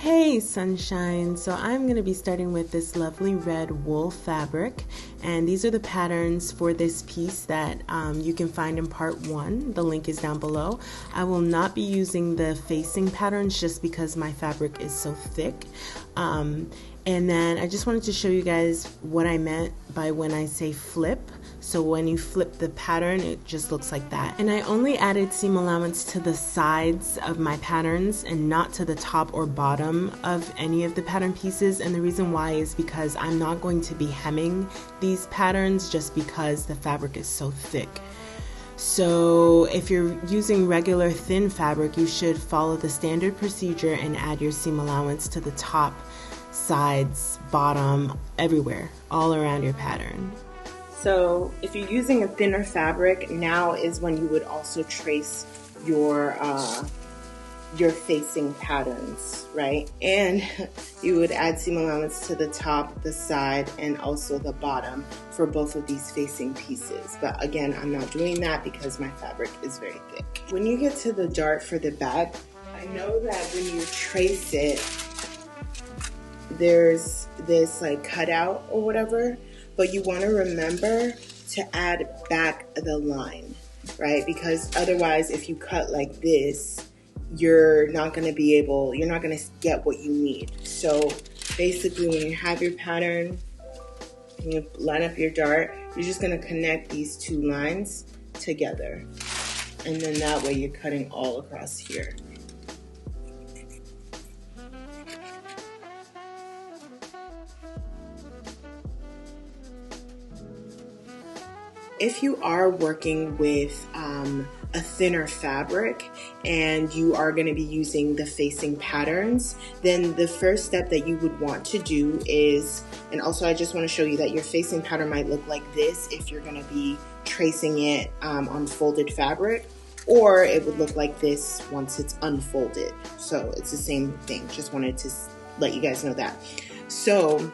Hey sunshine, so I'm going to be starting with this lovely red wool fabric, and these are the patterns for this piece that you can find in part 1. The link is down below. I will not be using the facing patterns just because my fabric is so thick. And then I just wanted to show you guys what I meant by when I say flip. So when you flip the pattern, it just looks like that. And I only added seam allowance to the sides of my patterns and not to the top or bottom of any of the pattern pieces. And the reason why is because I'm not going to be hemming these patterns just because the fabric is so thick. So if you're using regular thin fabric, you should follow the standard procedure and add your seam allowance to the top, sides, bottom, everywhere, all around your pattern. So if you're using a thinner fabric, now is when you would also trace your facing patterns, right? And you would add seam allowance to the top, the side, and also the bottom for both of these facing pieces. But again, I'm not doing that because my fabric is very thick. When you get to the dart for the back, I know that when you trace it, there's this like cutout or whatever, but you want to remember to add back the line, right? Because otherwise, if you cut like this, you're not going to get what you need. So basically, when you have your pattern and you line up your dart, you're just going to connect these two lines together. And then that way you're cutting all across here. If you are working with a thinner fabric and you are going to be using the facing patterns, then the first step that you would want to do is, and also I just want to show you that your facing pattern might look like this if you're going to be tracing it on folded fabric, or it would look like this once it's unfolded. So it's the same thing. Just wanted to let you guys know that. So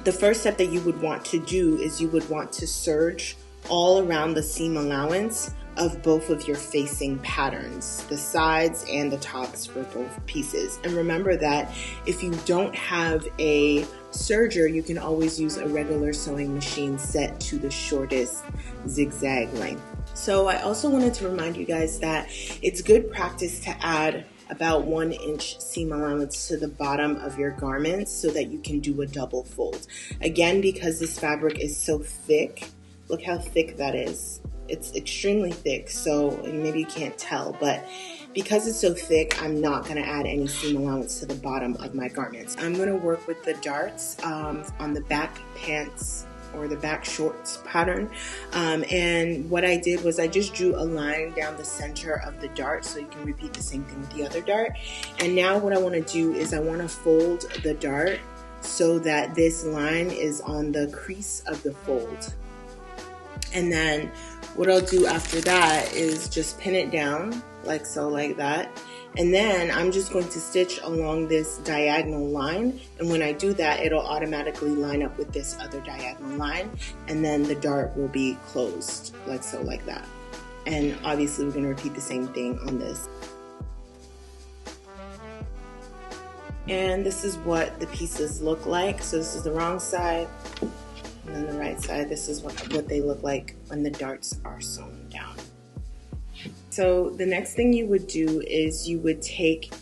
the first step that you would want to do is you would want to serge all around the seam allowance of both of your facing patterns, the sides and the tops for both pieces. And remember that if you don't have a serger, you can always use a regular sewing machine set to the shortest zigzag length. So I also wanted to remind you guys that it's good practice to add about 1 inch seam allowance to the bottom of your garments so that you can do a double fold. Again, because this fabric is so thick, look how thick that is. It's extremely thick, so maybe you can't tell, but because it's so thick, I'm not going to add any seam allowance to the bottom of my garments. I'm going to work with the darts on the back pants or the back shorts pattern, and what I did was I just drew a line down the center of the dart, so you can repeat the same thing with the other dart. And now what I want to do is I want to fold the dart so that this line is on the crease of the fold. And then what I'll do after that is just pin it down like so, like that. And then I'm just going to stitch along this diagonal line. And when I do that, it'll automatically line up with this other diagonal line. And then the dart will be closed like so, like that. And obviously we're going to repeat the same thing on this. And this is what the pieces look like. So this is the wrong side. And then the right side, this is what they look like when the darts are sewn down. So the next thing you would do is you would take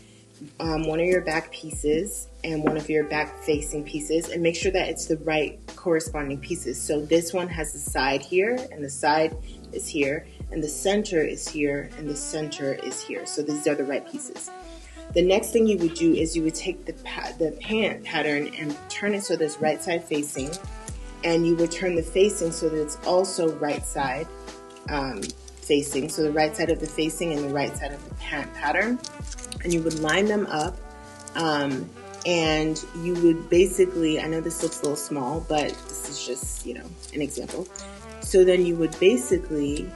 one of your back pieces and one of your back facing pieces and make sure that it's the right corresponding pieces. So this one has the side here, and the side is here, and the center is here, and the center is here. So these are the right pieces. The next thing you would do is you would take the pant pattern and turn it so there's right side facing, and you would turn the facing so that it's also right side facing, so the right side of the facing and the right side of the pant pattern, and you would line them up, and you would basically, I know this looks a little small, but this is just, an example. So then you would basically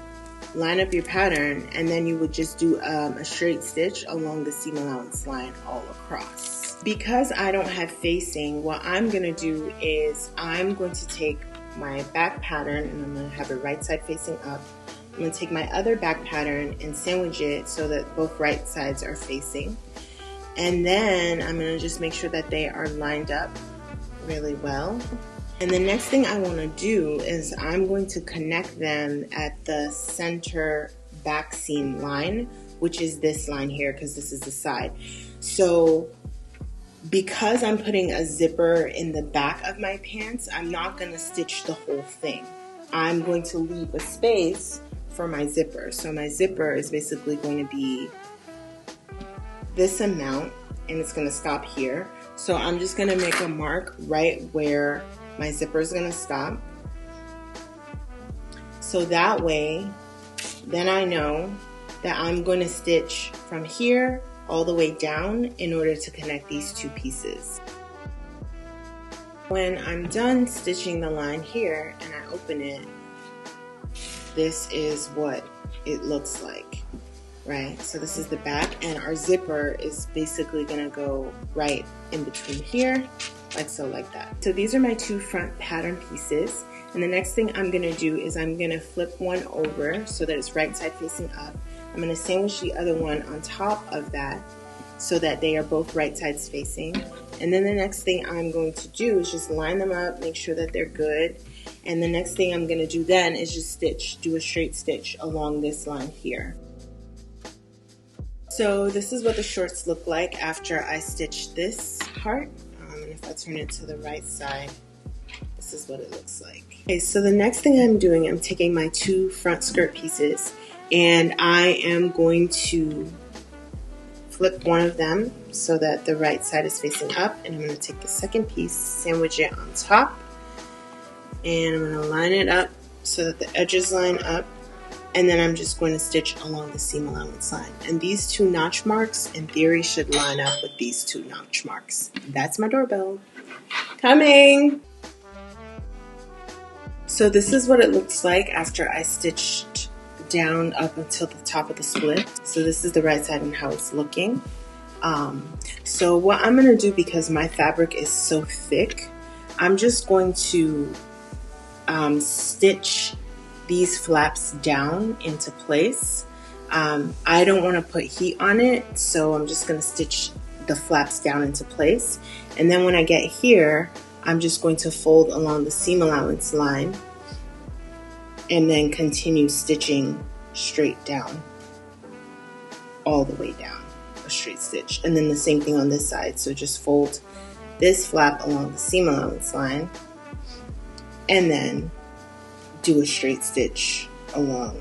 line up your pattern, and then you would just do a straight stitch along the seam allowance line all across. Because I don't have facing, what I'm going to do is I'm going to take my back pattern and I'm going to have it right side facing up. I'm going to take my other back pattern and sandwich it so that both right sides are facing. And then I'm going to just make sure that they are lined up really well. And the next thing I want to do is I'm going to connect them at the center back seam line, which is this line here, because this is the side. So because I'm putting a zipper in the back of my pants, I'm not going to stitch the whole thing. I'm going to leave a space for my zipper. So my zipper is basically going to be this amount, and it's going to stop here. So I'm just going to make a mark right where my zipper is going to stop. So that way, then I know that I'm going to stitch from here all the way down in order to connect these two pieces. When I'm done stitching the line here and I open it, this is what it looks like, right? So this is the back, and our zipper is basically gonna go right in between here, like so, like that. So these are my two front pattern pieces, and the next thing I'm gonna do is I'm gonna flip one over so that it's right side facing up. I'm gonna sandwich the other one on top of that so that they are both right sides facing. And then the next thing I'm going to do is just line them up, make sure that they're good. And the next thing I'm gonna do then is just do a straight stitch along this line here. So this is what the shorts look like after I stitch this part. And if I turn it to the right side, this is what it looks like. Okay, so the next thing I'm doing, I'm taking my two front skirt pieces and I am going to flip one of them so that the right side is facing up, and I'm going to take the second piece, sandwich it on top, and I'm going to line it up so that the edges line up, and then I'm just going to stitch along the seam allowance line. And these two notch marks in theory should line up with these two notch marks. That's my doorbell. Coming! So this is what it looks like after I stitched down up until the top of the split. So this is the right side and how it's looking. So what I'm going to do, because my fabric is so thick, I'm just going to stitch these flaps down into place. I don't want to put heat on it, so I'm just going to stitch the flaps down into place. And then when I get here, I'm just going to fold along the seam allowance line and then continue stitching straight down, all the way down, a straight stitch. And then the same thing on this side. So just fold this flap along the seam allowance line and then do a straight stitch along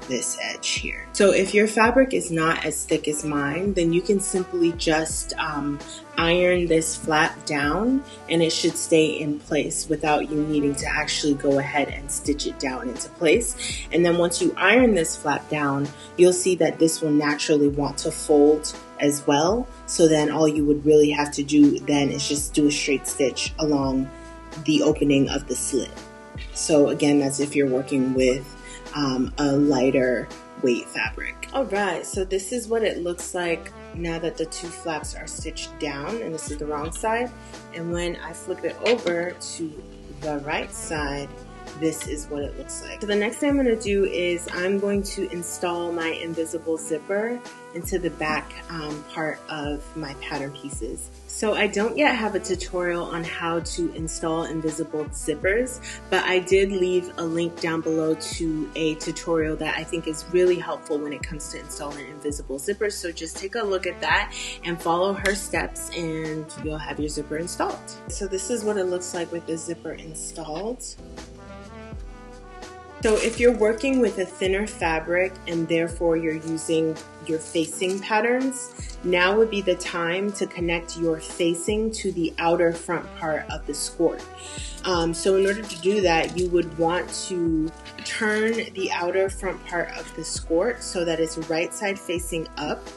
this edge here. So if your fabric is not as thick as mine, then you can simply just iron this flap down and it should stay in place without you needing to actually go ahead and stitch it down into place. And then once you iron this flap down, you'll see that this will naturally want to fold as well. So then all you would really have to do then is just do a straight stitch along the opening of the slit. So again, that's if you're working with a lighter weight fabric. All right, so this is what it looks like now that the two flaps are stitched down, and this is the wrong side. And when I flip it over to the right side, this is what it looks like. So the next thing I'm going to do is I'm going to install my invisible zipper into the back part of my pattern pieces. So I don't yet have a tutorial on how to install invisible zippers, but I did leave a link down below to a tutorial that I think is really helpful when it comes to installing invisible zippers. So just take a look at that and follow her steps and you'll have your zipper installed. So this is what it looks like with the zipper installed. So if you're working with a thinner fabric and therefore you're using your facing patterns, now would be the time to connect your facing to the outer front part of the skort. So in order to do that, you would want to turn the outer front part of the skort so that it's right side facing up.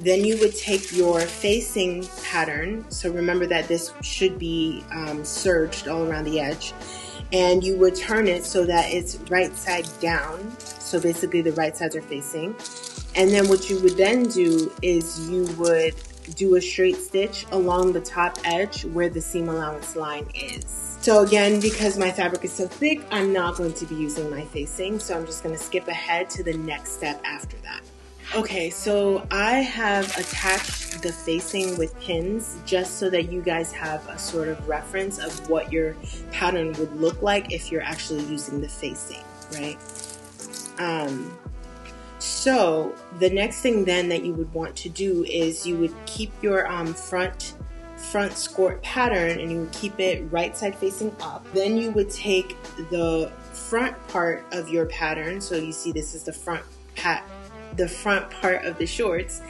Then you would take your facing pattern, so remember that this should be serged all around the edge, and you would turn it so that it's right side down, so basically the right sides are facing. And then what you would then do is you would do a straight stitch along the top edge where the seam allowance line is. So again, because my fabric is so thick, I'm not going to be using my facing, so I'm just going to skip ahead to the next step after that. Okay, so I have attached the facing with pins just so that you guys have a sort of reference of what your pattern would look like if you're actually using the facing, right? So the next thing then that you would want to do is you would keep your front skort pattern and you would keep it right side facing up. Then you would take the front part of your pattern, so you see this is the front part of the shorts,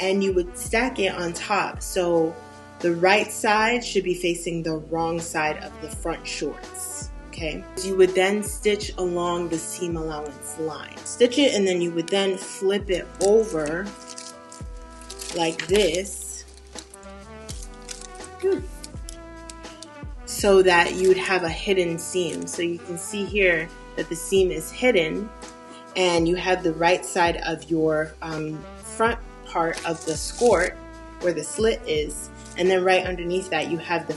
and you would stack it on top. So the right side should be facing the wrong side of the front shorts. Okay, you would then stitch along the seam allowance line. Stitch it, and then you would then flip it over like this, so that you would have a hidden seam. So you can see here that the seam is hidden, and you have the right side of your front part of the skort where the slit is, and then right underneath that you have the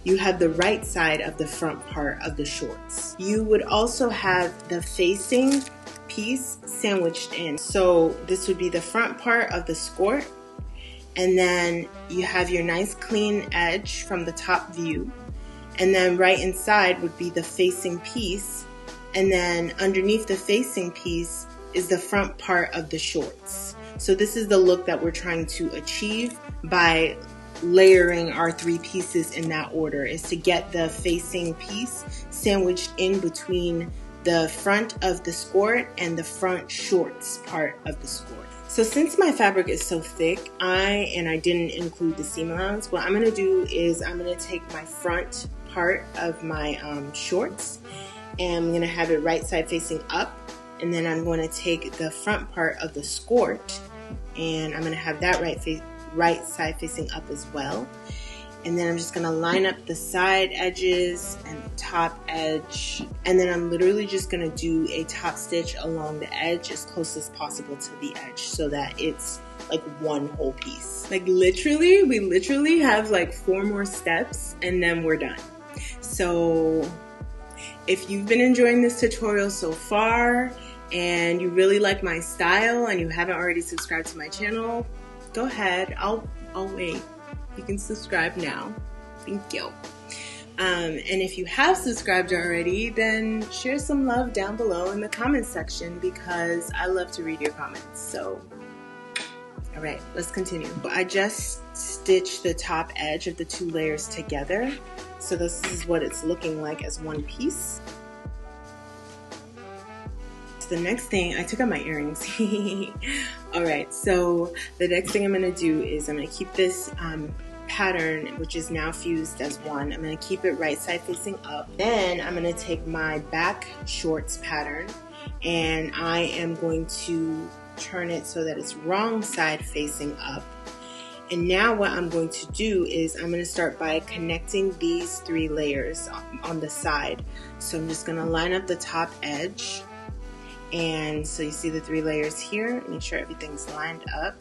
the right side of the front part of the shorts. You would also have the facing piece sandwiched in. So this would be the front part of the skort, and then you have your nice clean edge from the top view, and then right inside would be the facing piece, and then underneath the facing piece is the front part of the shorts. So this is the look that we're trying to achieve by layering our three pieces in that order, is to get the facing piece sandwiched in between the front of the skort and the front shorts part of the skort. So since my fabric is so thick, I didn't include the seam allowance, what I'm going to do is I'm going to take my front part of my shorts, and I'm going to have it right side facing up, and then I'm going to take the front part of the skort and I'm going to have that right side facing up as well. And then I'm just going to line up the side edges and the top edge, and then I'm literally just going to do a top stitch along the edge as close as possible to the edge so that it's like one whole piece. Like we literally have like 4 more steps and then we're done. So if you've been enjoying this tutorial so far and you really like my style and you haven't already subscribed to my channel, go ahead, I'll wait. You can subscribe now. Thank you. And if you have subscribed already, then share some love down below in the comments section, because I love to read your comments. So, all right, let's continue. I just stitched the top edge of the 2 layers together. So this is what it's looking like as one piece. The next thing, I took out my earrings. All right, so the next thing I'm going to do is I'm going to keep this pattern, which is now fused as one. I'm going to keep it right side facing up. Then I'm going to take my back shorts pattern and I am going to turn it so that it's wrong side facing up. And now what I'm going to do is I'm going to start by connecting these 3 layers on the side. So I'm just going to line up the top edge. And so you see the 3 layers here, make sure everything's lined up.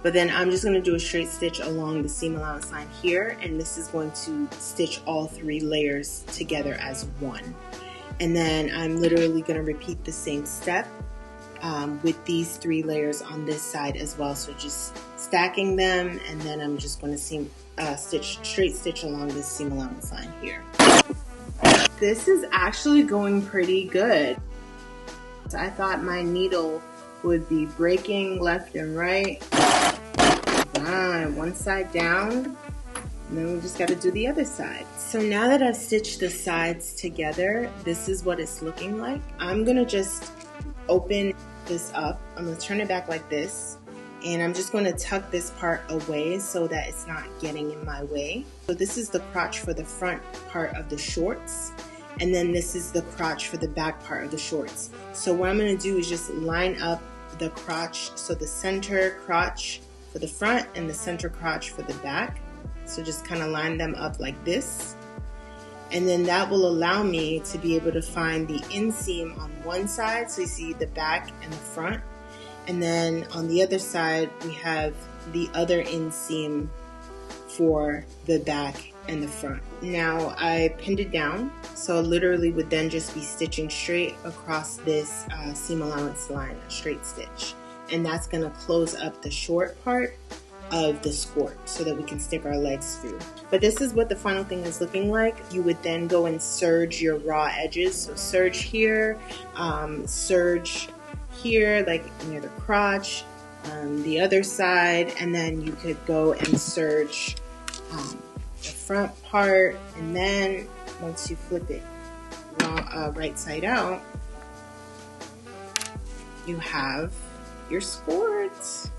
But then I'm just going to do a straight stitch along the seam allowance line here, and this is going to stitch all 3 layers together as one. And then I'm literally going to repeat the same step with these 3 layers on this side as well. So just stacking them, and then I'm just going to straight stitch along this seam allowance line here. This is actually going pretty good. So I thought my needle would be breaking left and right. One side down, and then we just got to do the other side. So now that I've stitched the sides together, this is what it's looking like. I'm gonna just open this up. I'm gonna turn it back like this, and I'm just going to tuck this part away so that it's not getting in my way. So this is the crotch for the front part of the shorts, and then this is the crotch for the back part of the shorts. So what I'm going to do is just line up the crotch, so the center crotch for the front and the center crotch for the back. So just kind of line them up like this, and then that will allow me to be able to find the inseam on one side, so you see the back and the front, and then on the other side we have the other inseam for the back and the front. Now I pinned it down, so literally would then just be stitching straight across this seam allowance line, a straight stitch. And that's gonna close up the short part of the skirt so that we can stick our legs through. But this is what the final thing is looking like. You would then go and serge your raw edges. So serge here, serge here, like near the crotch, the other side, and then you could go and serge the front part, and then once you flip it right side out, you have your skirts.